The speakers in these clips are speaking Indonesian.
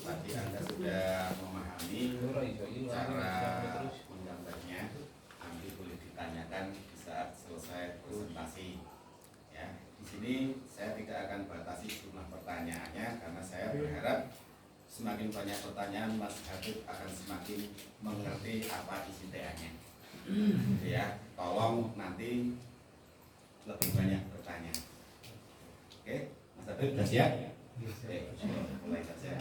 tadi Anda sudah memahami cara menggambarnya. Nanti boleh ditanyakan di saat selesai presentasi. Ya, di sini saya tidak akan batasi jumlah pertanyaannya karena saya berharap semakin banyak pertanyaan Mas Habib akan semakin mengerti apa isi TA-nya. Ya, tolong nanti lebih banyak bertanya. Oke, Mas Habib sudah siap? Oke, mulai saja.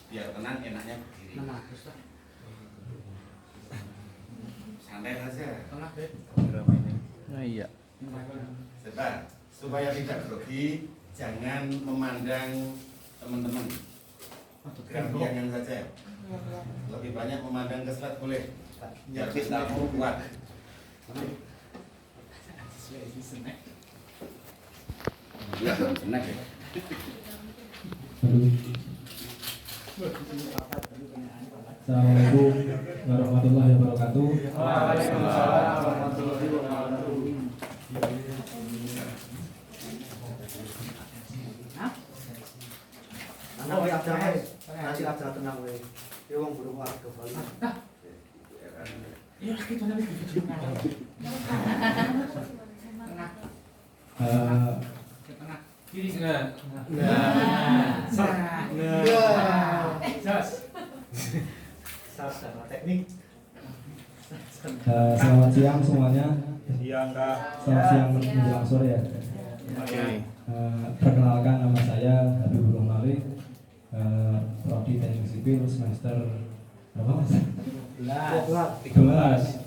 Biar tenang, enaknya berdiri. Santai saja. Oh iya. Sebentar, supaya tidak grogi, jangan memandang teman-teman. Yang saja. Lebih banyak memandang ke slide boleh. Biar kita kuat. Ya, senang ya. Assalamualaikum warahmatullahi wabarakatuh. Waalaikumsalam warahmatullahi wabarakatuh. Anak we aja Mas, nanti aja tenang we. Dia wong burung warga Bali. Ya kita nanti bicara. Kiri sana. Sasana teknik. Selamat siang semuanya. Siang Kak. Selamat siang menjelang sore ya. Oke. Perkenalkan nama saya Habibur Malik, prodi Teknik Sipil semester berapa Mas? 12.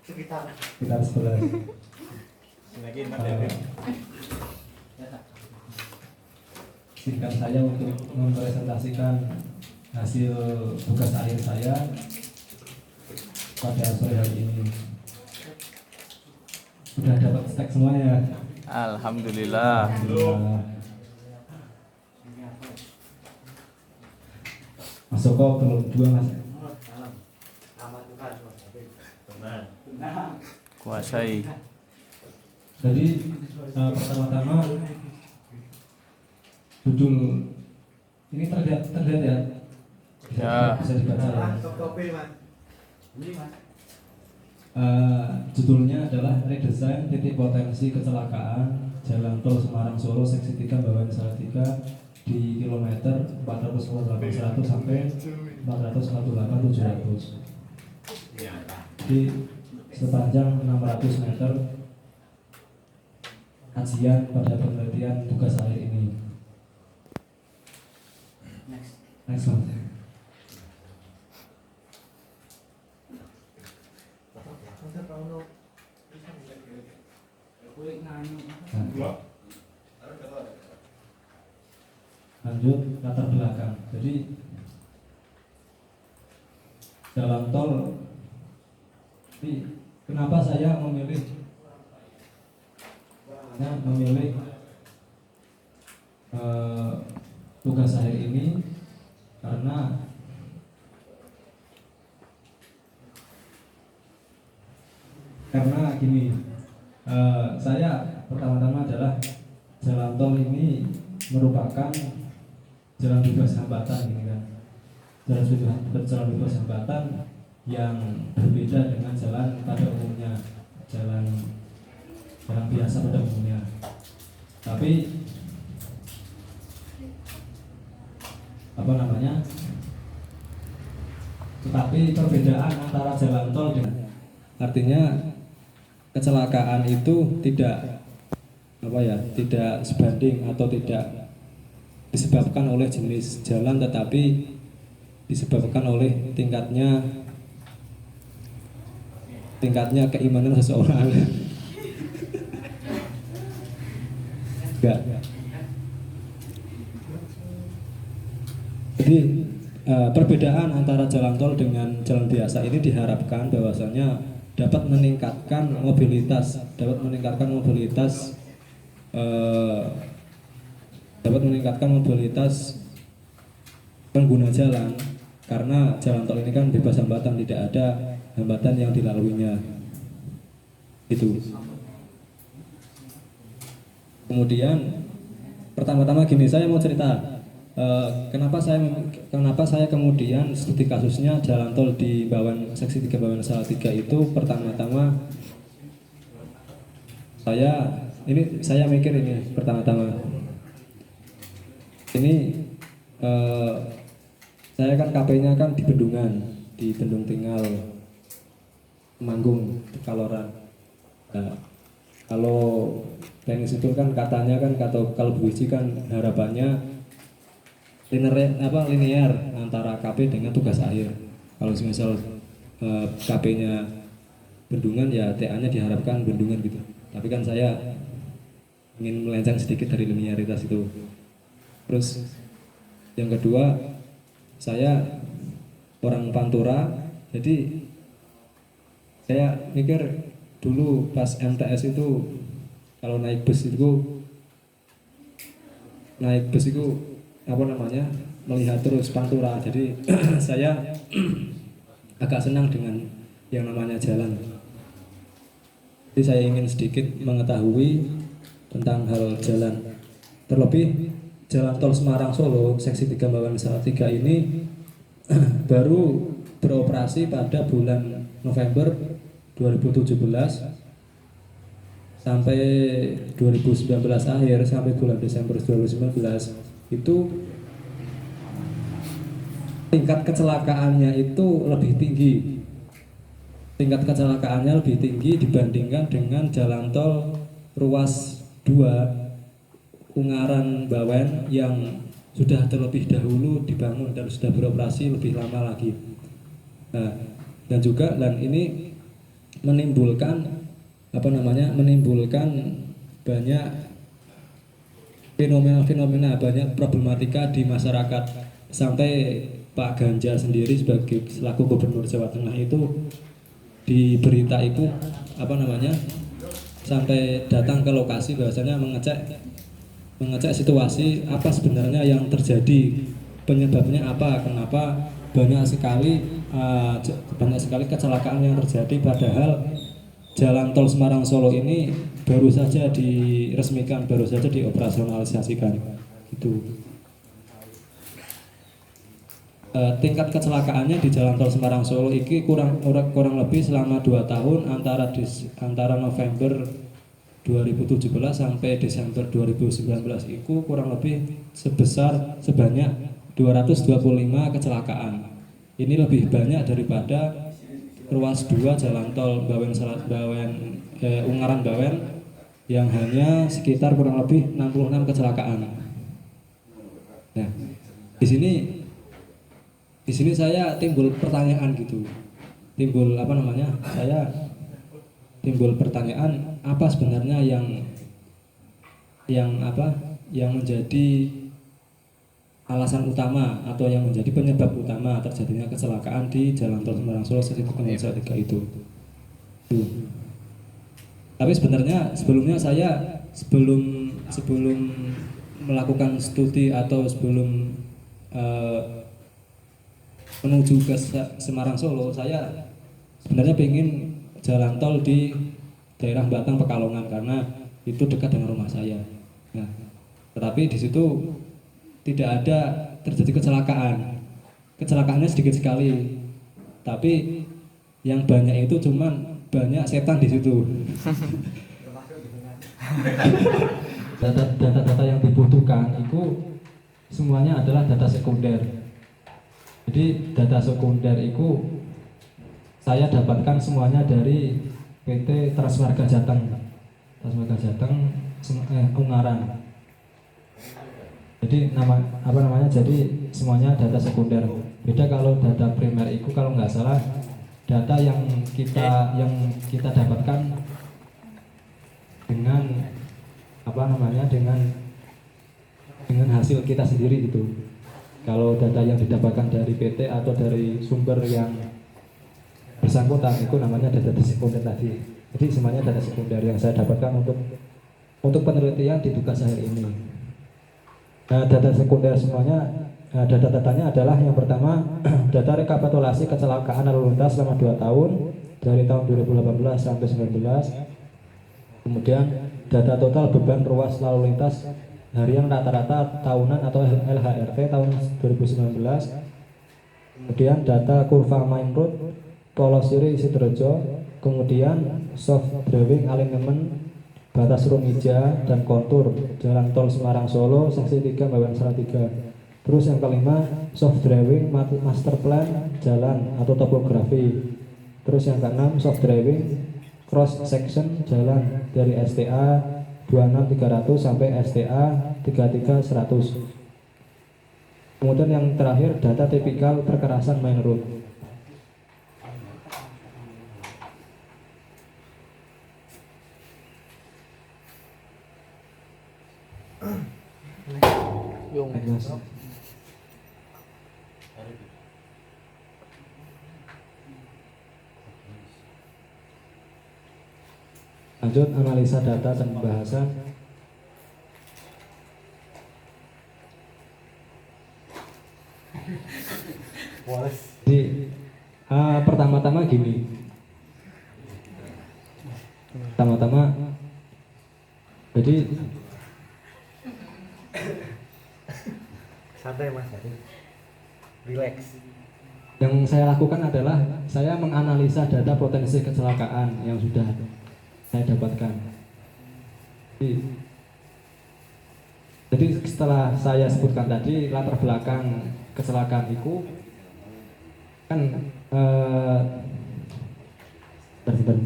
Sekitar 11. Lagi Singkat saya untuk mempresentasikan hasil tugas akhir saya pada sore hari ini. Sudah dapat stek semuanya. Alhamdulillah. Mas Joko belum 2 Mas. amat bukan Mas Habib. Kuasai. Jadi pertama-tama judul ini terlihat ya. Ya. Bisa dibaca ya. Kopi Mas. Judulnya adalah redesign titik potensi kecelakaan Jalan Tol Semarang Solo seksi 3 Bawen Salatiga di kilometer 448 100 sampai 448 700 di sepanjang 600 meter kajian pada penelitian tugas akhir ini. Next one. Lanjut latar belakang. Jadi jalan tol ini kenapa saya memilih tugas akhir ini karena gini, saya pertama-tama adalah jalan tol ini merupakan jalan bebas hambatan, gitu kan. Jalan bebas hambatan yang berbeda dengan jalan pada umumnya, jalan biasa pada umumnya. Tapi tetapi perbedaan antara jalan tol dengan artinya kecelakaan itu tidak sebanding atau tidak disebabkan oleh jenis jalan, tetapi disebabkan oleh tingkatnya keimanan seseorang. Enggak. Jadi perbedaan antara jalan tol dengan jalan biasa ini diharapkan bahwasanya dapat meningkatkan mobilitas pengguna jalan, karena jalan tol ini kan bebas hambatan, tidak ada hambatan yang dilaluinya. Itu. Kemudian pertama-tama gini, saya mau cerita. kenapa saya kemudian studi kasusnya jalan tol di Bawen seksi 3 Bawen Salatiga itu pertama-tama saya mikir ini pertama-tama ini saya kan KP-nya kan di Bendungan, di Bendung Tinggal, Temanggung, Pekalongan. Nah, kalau teknis itu kan katanya kan kalau BWC kan harapannya linear antara KP dengan tugas akhir. Kalau misal KP-nya Bendungan ya TA-nya diharapkan Bendungan gitu. Tapi kan saya ingin melenceng sedikit dari linearitas itu. Terus yang kedua, saya orang Pantura, jadi saya mikir dulu pas MTS itu kalau naik bus itu melihat terus Pantura, jadi saya agak senang dengan yang namanya jalan. Jadi saya ingin sedikit mengetahui tentang hal jalan. Terlebih jalan tol Semarang Solo seksi 3 Bawen Salatiga ini baru beroperasi pada bulan November 2017 sampai 2019 akhir, sampai bulan Desember 2019 itu tingkat kecelakaannya itu lebih tinggi. Tingkat kecelakaannya lebih tinggi dibandingkan dengan jalan tol ruas 2 Ungaran Bawen yang sudah terlebih dahulu dibangun dan sudah beroperasi lebih lama lagi. Nah, dan ini menimbulkan banyak fenomena, banyak problematika di masyarakat. Sampai Pak Ganjar sendiri selaku Gubernur Jawa Tengah itu di berita itu sampai datang ke lokasi bahwasanya mengecek situasi apa sebenarnya yang terjadi, penyebabnya apa, kenapa banyak sekali kecelakaan yang terjadi, padahal jalan tol Semarang Solo ini baru saja diresmikan, baru saja dioperasionalisasikan. Itu tingkat kecelakaannya di jalan tol Semarang Solo ini kurang lebih selama 2 tahun antara November 2017 sampai Desember 2019 itu kurang lebih sebanyak 225 kecelakaan. Ini lebih banyak daripada ruas 2 jalan tol Ungaran Bawen yang hanya sekitar kurang lebih 66 kecelakaan. Nah, di sini saya timbul pertanyaan gitu. Saya timbul pertanyaan apa sebenarnya yang menjadi alasan utama atau yang menjadi penyebab utama terjadinya kecelakaan di jalan tol Semarang Solo seksi 3 itu. Tapi sebenarnya sebelum melakukan studi atau sebelum menuju ke Semarang Solo, saya sebenarnya ingin jalan tol di daerah Batang Pekalongan karena itu dekat dengan rumah saya. Nah, tetapi di situ tidak ada terjadi kecelakaan. Kecelakaannya sedikit sekali. Tapi yang banyak itu cuman banyak setan di situ. Data-data yang dibutuhkan itu semuanya adalah data sekunder. Jadi data sekunder itu saya dapatkan semuanya dari PT Transmarga Jateng Ungaran. Jadi jadi semuanya data sekunder. Beda kalau data primer itu kalau nggak salah data yang kita dapatkan dengan dengan hasil kita sendiri gitu. Kalau data yang didapatkan dari PT atau dari sumber yang bersangkutan itu namanya data sekunder tadi. Jadi semuanya data sekunder yang saya dapatkan untuk penelitian di tugas akhir ini. Nah, data sekunder semuanya, data-datanya adalah yang pertama data rekapitulasi kecelakaan lalu lintas selama 2 tahun dari tahun 2018 sampai 2019. Kemudian data total beban ruas lalu lintas harian rata-rata tahunan atau LHRT tahun 2019. Kemudian data kurva main road Polosiri Sidoarjo, kemudian soft drawing alignment batas Rumija dan kontur jalan tol Semarang Solo seksi 3 Bawen Salatiga. Terus yang kelima soft drawing master plan jalan atau topografi. Terus yang keenam soft drawing cross section jalan dari STA 26300 sampai STA 33100. Kemudian yang terakhir data tipikal perkerasan main road. Yung. Lanjut analisa data dan pembahasan. Jadi pertama-tama gini. Pertama-tama jadi Santai Mas, relax. yang saya lakukan adalah saya menganalisa data potensi kecelakaan yang sudah saya dapatkan. Jadi setelah saya sebutkan tadi latar belakang kecelakaan itu kan bentar.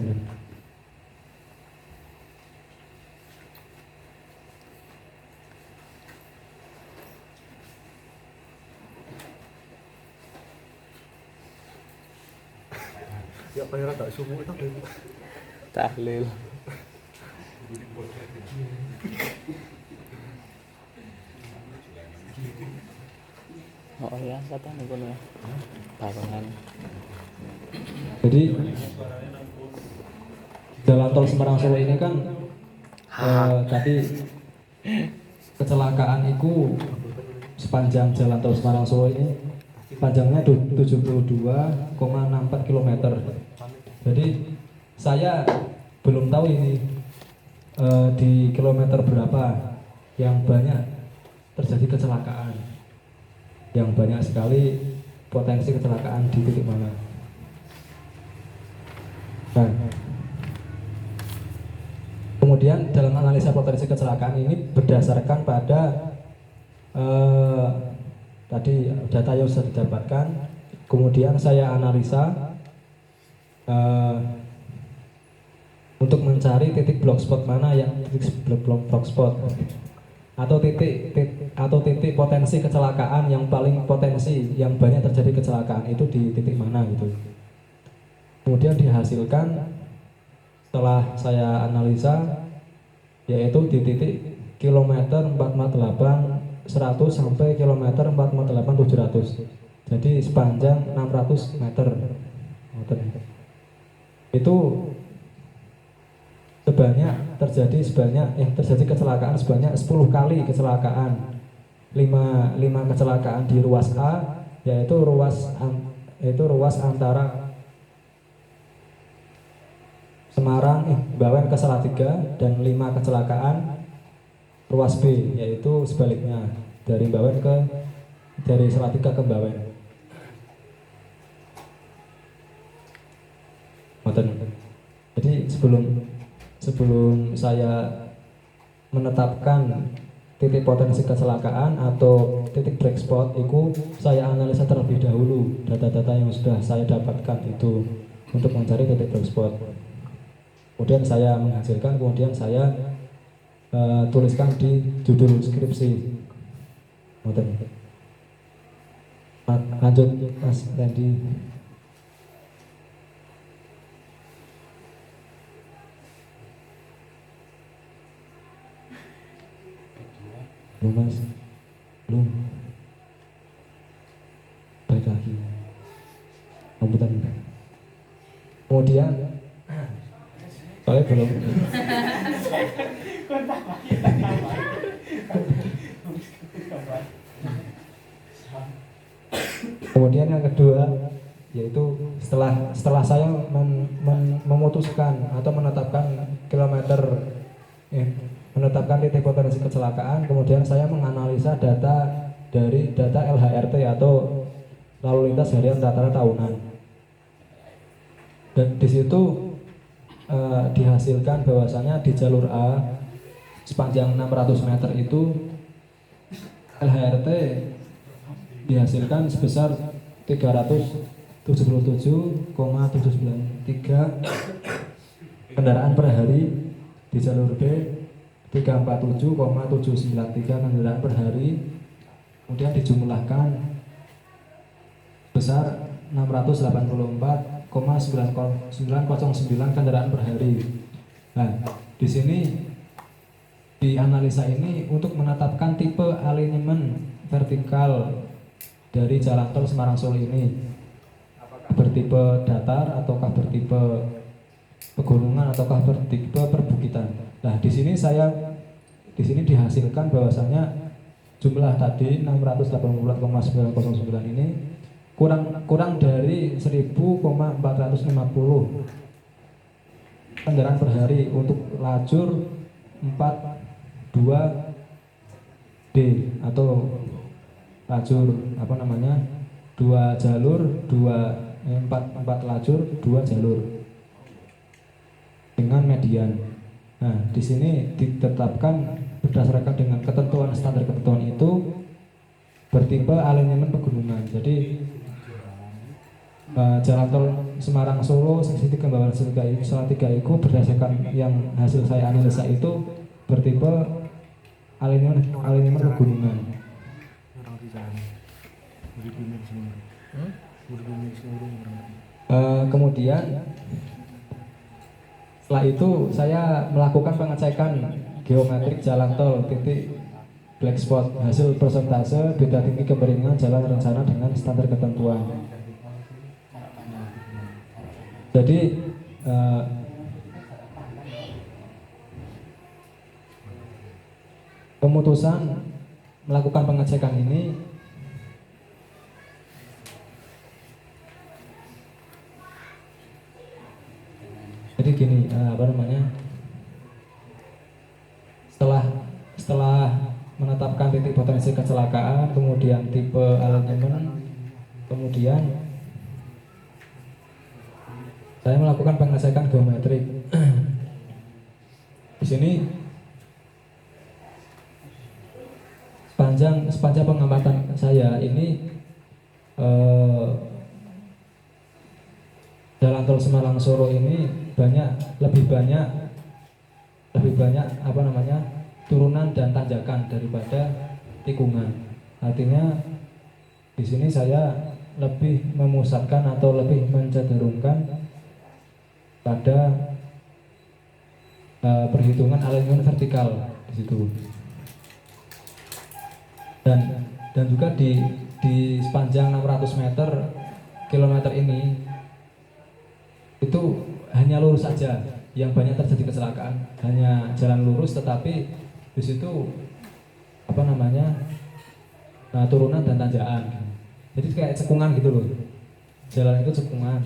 Ya kayak tak subuh itu. Tahlil. Oh ya, kata nih kono ya. Barengan. Jadi jalan tol Semarang Solo ini kan tadi kecelakaan itu sepanjang jalan tol Semarang Solo ini panjangnya 72,64 km. Jadi saya belum tahu ini di kilometer berapa yang banyak terjadi kecelakaan, yang banyak sekali potensi kecelakaan di titik mana. Nah, kemudian dalam analisa potensi kecelakaan ini berdasarkan pada tadi data yang sudah didapatkan, kemudian saya analisa untuk mencari titik block spot mana yang titik block spot atau titik potensi kecelakaan yang paling potensi yang banyak terjadi kecelakaan itu di titik mana gitu. Kemudian dihasilkan setelah saya analisa yaitu di titik kilometer 448 100 sampai kilometer 448 700. Jadi sepanjang 600 meter. Itu terjadi kecelakaan sebanyak 10 kali kecelakaan. 5 kecelakaan di ruas A yaitu ruas antara Semarang Bawen ke Salatiga, dan 5 kecelakaan ruas B yaitu sebaliknya dari Salatiga ke Bawen. Jadi sebelum saya menetapkan titik potensi kecelakaan atau titik break spot itu saya analisa terlebih dahulu data-data yang sudah saya dapatkan itu untuk mencari titik break spot. Kemudian saya menghasilkan, kemudian saya tuliskan di judul skripsi. Lanjut Mas Randy. Belum Mas, belum. Baik lagi. Komputer. Kemudian soalnya belum. Kemudian yang kedua yaitu setelah saya memutuskan atau menetapkan kilometer menetapkan titik potensi kecelakaan, kemudian saya menganalisa data dari data LHRT atau lalu lintas harian rata-rata tahunan. Dan di situ dihasilkan bahwasanya di jalur A sepanjang 600 meter itu LHRT dihasilkan sebesar 377,793 kendaraan per hari. Di jalur B 347,793 kendaraan per hari. Kemudian dijumlahkan besar 684,909 kendaraan per hari. Nah, di sini di analisa ini untuk menetapkan tipe alignment vertikal dari jalan tol Semarang Solo ini, apakah bertipe datar ataukah bertipe pegunungan ataukah bertipe perbukitan. Nah, di sini dihasilkan bahwasanya jumlah tadi 684,909 ini kurang dari 1.450 kendaraan per hari untuk lajur 42D atau lajur dua jalur, empat lajur, dua jalur dengan median. Nah, di sini ditetapkan berdasarkan dengan ketentuan standar ketentuan itu bertipe alignment pegunungan. Jadi jalan tol Semarang Solo seksi 3 Salatiga itu berdasarkan yang hasil saya analisa itu bertipe alignment pegunungan. Kemudian setelah itu saya melakukan pengecekan geometrik jalan tol titik black spot, hasil persentase beda tinggi kemiringan jalan rencana dengan standar ketentuan. Jadi pemutusan melakukan pengecekan ini jadi gini, setelah menetapkan titik potensi kecelakaan, kemudian tipe alignment, kemudian saya melakukan pengecekan geometrik. Di sini sepanjang pengamatan saya ini jalan tol Semarang Solo ini lebih banyak turunan dan tanjakan daripada tikungan. Artinya di sini saya lebih memusatkan atau lebih mencenderungkan pada perhitungan alignment vertikal di situ. Dan juga di sepanjang 600 kilometer ini itu hanya lurus saja yang banyak terjadi kecelakaan, hanya jalan lurus tetapi di situ turunan dan tanjakan. Jadi kayak cekungan gitu loh, jalan itu cekungan.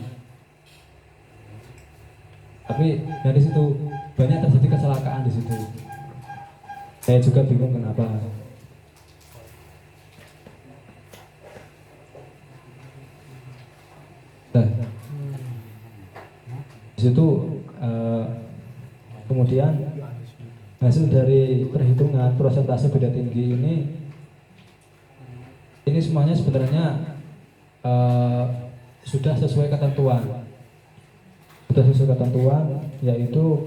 Tapi dari situ banyak terjadi kecelakaan di situ. Saya juga bingung kenapa. Nah, di situ kemudian hasil dari perhitungan persentase beda tinggi ini semuanya sebenarnya sudah sesuai ketentuan. Yaitu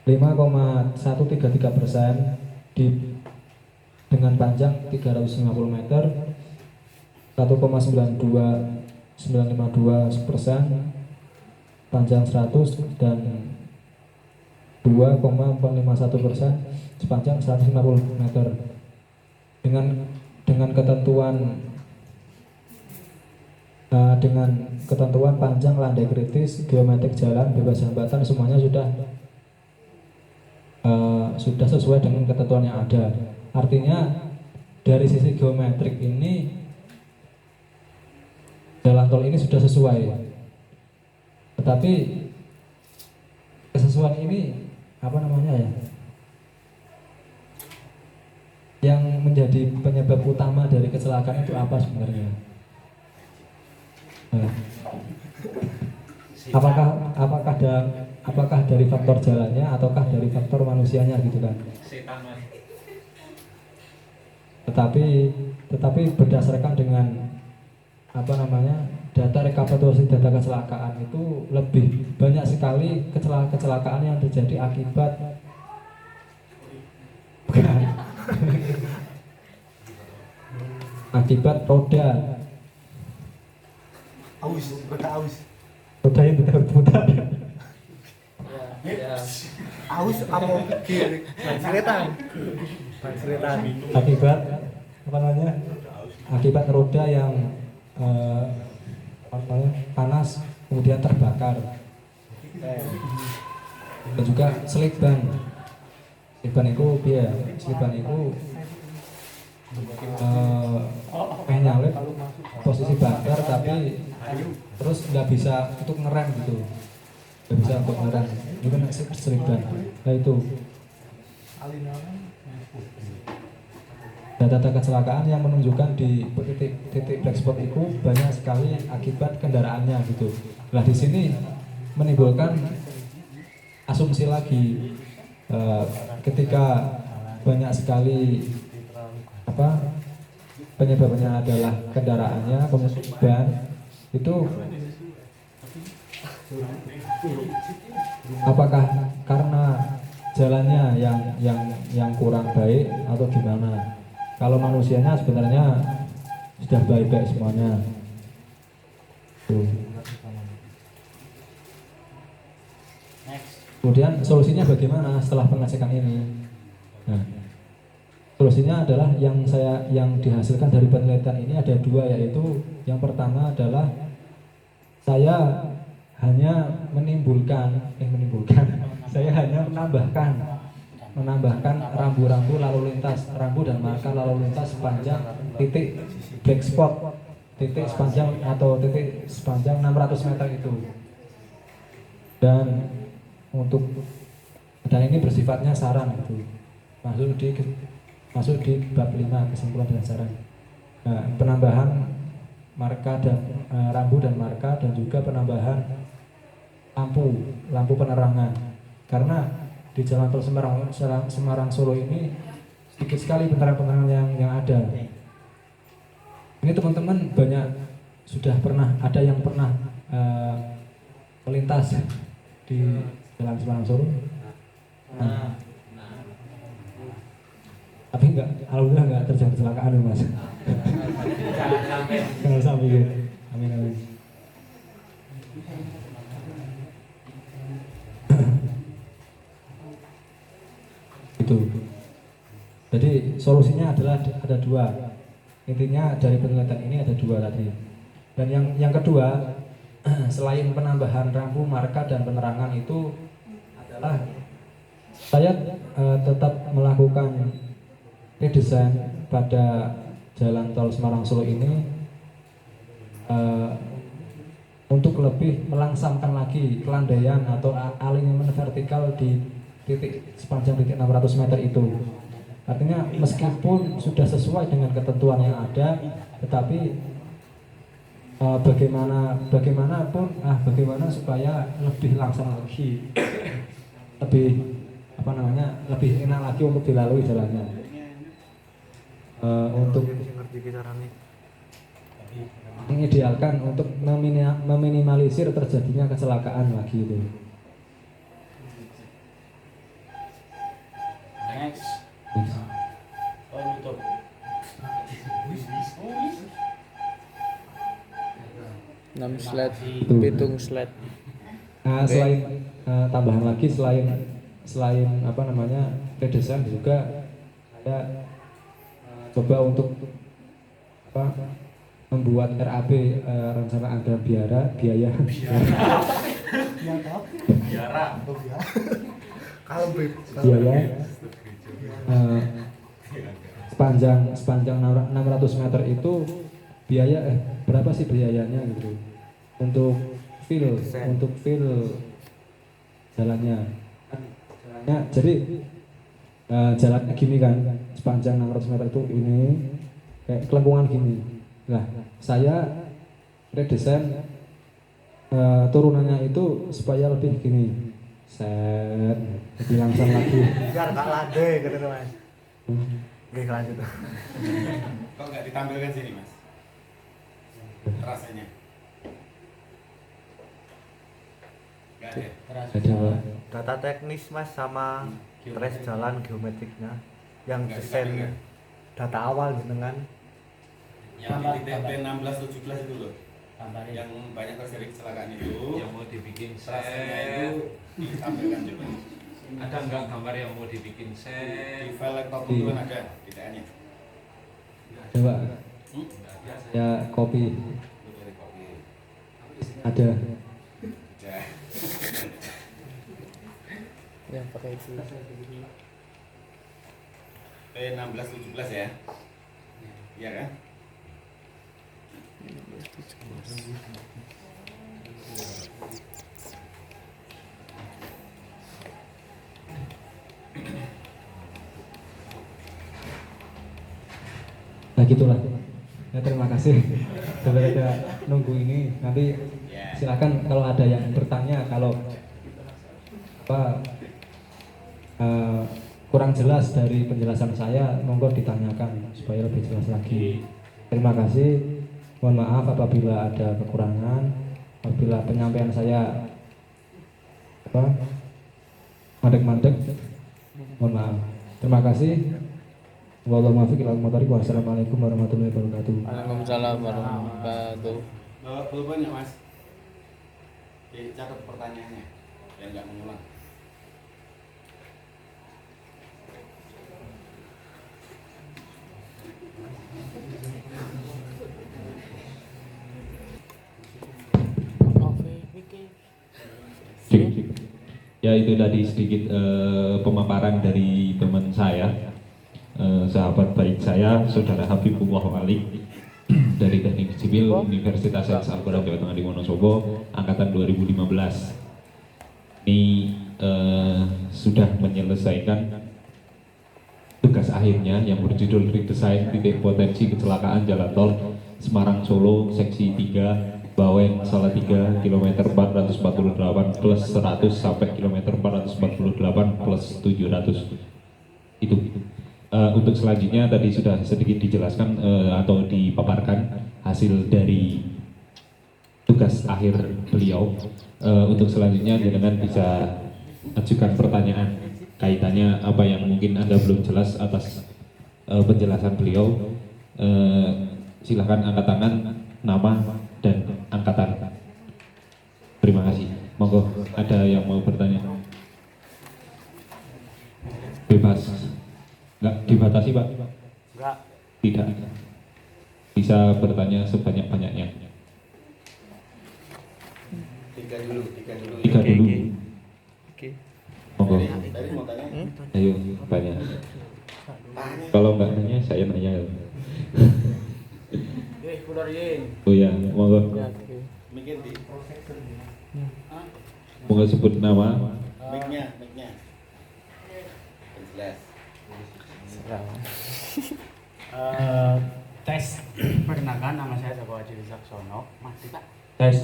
5,133% dengan panjang 350 meter, 1,952% panjang 100 dan 2,451% sepanjang 150 meter. Dengan ketentuan panjang landai kritis, geometrik jalan, bebas hambatan, semuanya sudah sesuai dengan ketentuan yang ada. Artinya dari sisi geometrik ini jalan tol ini sudah sesuai. Tetapi kesesuaian ini apa namanya ya, yang menjadi penyebab utama dari kecelakaan itu apa sebenarnya? Nah, apakah dari faktor jalannya ataukah dari faktor manusianya gitu kan? Setan mas. Tetapi berdasarkan dengan apa namanya, data rekapitulasi data kecelakaan itu lebih banyak sekali kecelakaan yang terjadi akibat bukan akibat roda roda yang berputar. Aus apa kiri? Ceretan. Akibat apa namanya, akibat roda yang apa namanya, panas kemudian terbakar. Dan juga selip ban itu biar selip ban itu nyalip posisi bakar tapi terus nggak bisa untuk ngerem gitu, nggak bisa untuk ngerem, itu kan selip ban. Nah itu data kecelakaan yang menunjukkan di titik black spot itu banyak sekali akibat kendaraannya gitu. Nah di sini menimbulkan asumsi lagi, ketika banyak sekali apa penyebabnya adalah kendaraannya, kemudian ban itu apakah karena jalannya yang kurang baik atau gimana? Kalau manusianya sebenarnya sudah baik-baik semuanya. Tuh. Kemudian solusinya bagaimana setelah pengecekan ini? Nah, solusinya adalah yang dihasilkan dari penelitian ini ada dua, yaitu yang pertama adalah saya hanya saya hanya menambahkan rambu-rambu lalu lintas, rambu dan marka lalu lintas sepanjang titik black spot, titik sepanjang 600 meter itu. Dan ini bersifatnya saran itu, masuk di bab 5 kesimpulan dan saran. Nah, penambahan marka dan rambu dan marka, dan juga penambahan lampu penerangan, karena di Jalan Tol Semarang Solo ini sedikit sekali penerangan yang ada. Ini teman-teman banyak sudah pernah ada yang pernah melintas di Jalan Semarang Solo. Nah, tapi alhamdulillah nggak terjadi kecelakaan mas. Jangan sampai gitu. Amin amin. Itu. Jadi solusinya adalah ada dua. Intinya dari penelitian ini ada dua tadi. Dan yang kedua, selain penambahan rambu, marka dan penerangan itu adalah saya tetap melakukan redesign pada Jalan Tol Semarang Solo ini untuk lebih melangsamkan lagi kelandaian atau alignment vertikal di sepanjang titik 600 meter itu. Artinya meskipun sudah sesuai dengan ketentuan yang ada, tetapi bagaimana supaya lebih langsam lagi, lebih enak lagi untuk dilalui jalannya. Untuk mengidealkan untuk meminimalisir terjadinya kecelakaan lagi itu. Enam slide, hitung slide. Selain tambahan lagi, selain redesign juga ada coba untuk membuat RAB, rencana anggaran biaya sepanjang 600 meter itu biaya berapa sih biayanya gitu untuk fill jalannya. Ya, jadi jalannya gini kan, sepanjang 600 meter itu ini kayak kelengkungan gini. Nah, saya redesain turunannya itu supaya lebih gini. Set, lebih langsung lagi. Biar gak landai gitu Mas. Oke, lanjut. Kok nggak ditampilkan sini mas? Rasanya? Nggak ada. Ada Pak. Data teknis Mas sama trace jalan geometriknya yang Nggak desain ditampilkan. data awal gitu kan. Yang di TP 1617 itu loh. Yang banyak terjadi kecelakaan itu. Yang mau dibikin Rasanya set. itu ditampilkan coba. Ada nggak gambar yang mau dibikin Di set? file laptop itu kan ada DTA-nya. Ada Pak. Ya kopi Itu dari kopi. ada. Ya. Yang pakai itu. P1617 ya. Iya kan? Nah gitulah. Ya terima kasih. Daripada nunggu ini nanti Ya. silakan kalau ada yang bertanya kalau apa kurang jelas dari penjelasan saya monggo ditanyakan supaya lebih jelas lagi. Terima kasih. Mohon maaf apabila ada kekurangan, apabila penyampaian saya apa mandek-mandek, mohon maaf. Terima kasih. Wassalamualaikum warahmatullahi wabarakatuh. Waalaikumsalam warahmatullahi wabarakatuh. Bawa pulpen ya mas? Catat pertanyaannya biar nggak mengulang. Ya itu tadi sedikit pemaparan dari teman saya, sahabat baik saya, saudara Habibullah Ali dari Teknik Sipil Universitas Sains Al-Quran Jawa Tengah di Wonosobo, angkatan 2015. Ini sudah menyelesaikan tugas akhirnya yang berjudul redesign titik potensi kecelakaan jalan tol Semarang Solo seksi 3 Bawen Salatiga kilometer 448 plus 100 sampai kilometer 448 plus 700 itu. Untuk selanjutnya tadi sudah sedikit dijelaskan atau dipaparkan hasil dari tugas akhir beliau. Untuk selanjutnya jenengan bisa ajukan pertanyaan kaitannya apa yang mungkin Anda belum jelas atas penjelasan beliau. Silahkan angkat tangan, nama dan angkatan. Terima kasih. Monggo, ada yang mau bertanya? Bebas. Enggak dibatasi, Pak? Enggak. Tidak. Bisa bertanya sebanyak-banyaknya. Tiga dulu. Tiga dulu. Oke. Monggo. Dari mau tanya? Ayo, tanya. Tanya. Kalau nggak nanya, saya nanya. Kudarin. Oh ya, monggo. Ya, oke. Mikir di Monggo sebut nama. mic-nya. Jelas. Tes perkenalkan, nama saya Joko Haji Wicaksono. Masih Pak. Tes.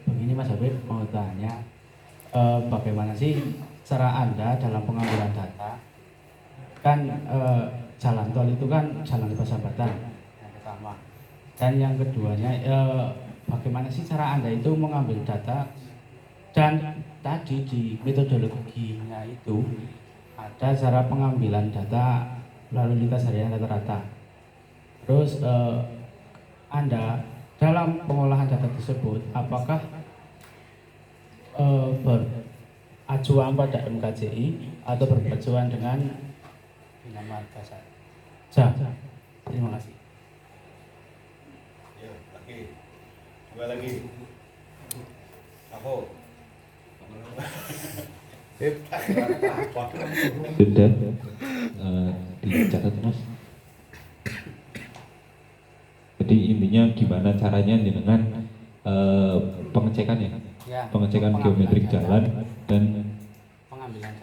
Begini Mas Habib mau tanya, bagaimana sih cara Anda dalam pengambilan data? Kan jalan tol itu kan jalan persahabatan yang pertama, dan yang keduanya bagaimana sih cara Anda itu mengambil data? Dan tadi di metodologinya itu ada cara pengambilan data lalu lintas harian rata-rata. Terus Anda dalam pengolahan data tersebut apakah beracuan pada MKJI atau beracuan dengan Bina Marga saja? Terima kasih. Ya, lagi. Dua lagi. Aku. Sudah. Dicatat Mas. Jadi intinya gimana caranya dengan pengecekannya Ya, pengecekan geometrik jalan dan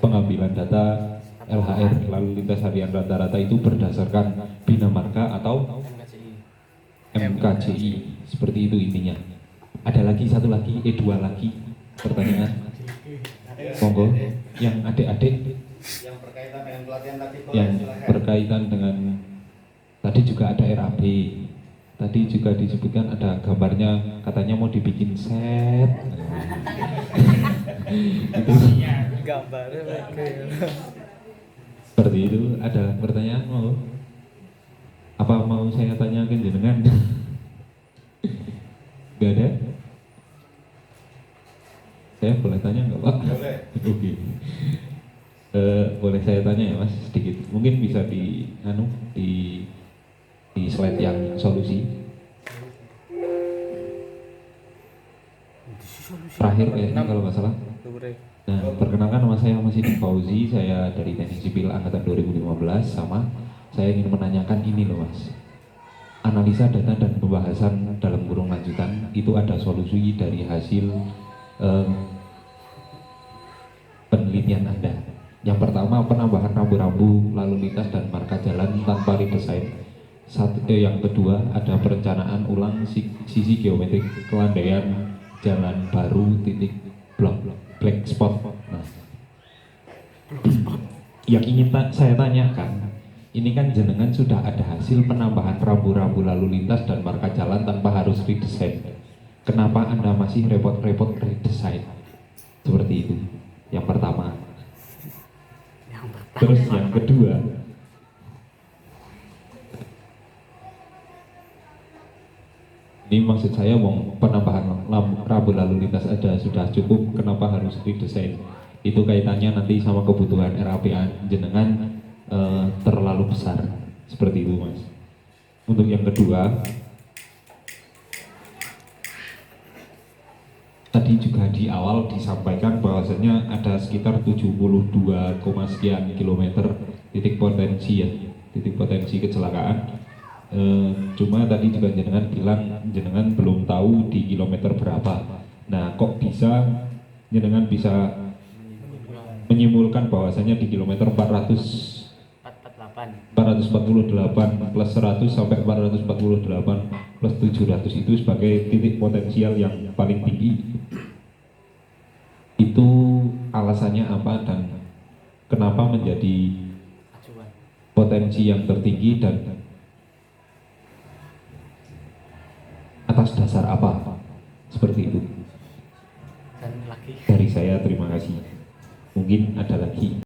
pengambilan data LHR lalu lintas harian rata-rata itu berdasarkan Bina Marga atau MKCI, seperti itu intinya. Ada lagi satu lagi, E2 lagi pertanyaan. Monggo, yang adik-adik Yang berkaitan dengan pelatihan tadi boleh yang silakan. berkaitan dengan tadi juga ada RAB. Tadi juga disebutkan ada gambarnya, katanya mau dibikin set. Itu Gambarnya mereka. seperti itu. Ada pertanyaan mau? Apa mau saya tanyakan jenengan? Gak ada? Saya boleh tanya nggak Pak? Boleh. Oke. Boleh saya tanya ya Mas sedikit. Mungkin bisa di slide yang solusi. Terakhir kayaknya kalau nggak salah. Nah, perkenalkan nama saya Masidi Fauzi, saya dari Teknik Sipil Angkatan 2015 sama saya ingin menanyakan ini loh Mas. Analisa data dan pembahasan dalam kurung lanjutan itu ada solusi dari hasil penelitian Anda. Yang pertama penambahan rambu-rambu lalu lintas dan marka jalan tanpa redesign. Yang kedua ada perencanaan ulang sisi geometrik kelandaian jalan baru titik black spot. Nah, yang ingin saya tanyakan, ini kan jenengan sudah ada hasil penambahan rambu-rambu lalu lintas dan marka jalan tanpa harus redesign. Kenapa Anda masih repot-repot redesign? Seperti itu. Yang pertama. Terus yang kedua, ini maksud saya penambahan rambu lalu lintas ada sudah cukup, kenapa harus redesign? Itu kaitannya nanti sama kebutuhan RAPA jenengan terlalu besar, seperti itu Mas. Untuk yang kedua, tadi juga di awal disampaikan bahwasanya ada sekitar 72, sekian kilometer titik potensi ya, titik potensi kecelakaan. Cuma tadi juga jenengan bilang jenengan belum tahu di kilometer berapa. Nah, kok bisa jenengan bisa menyimpulkan bahwasanya di kilometer 448 plus 100 sampai 448 plus 700 itu sebagai titik potensial yang paling tinggi. Itu alasannya apa dan kenapa menjadi potensi yang tertinggi dan atas dasar apa? Seperti itu. Dari saya terima kasih. Mungkin ada lagi.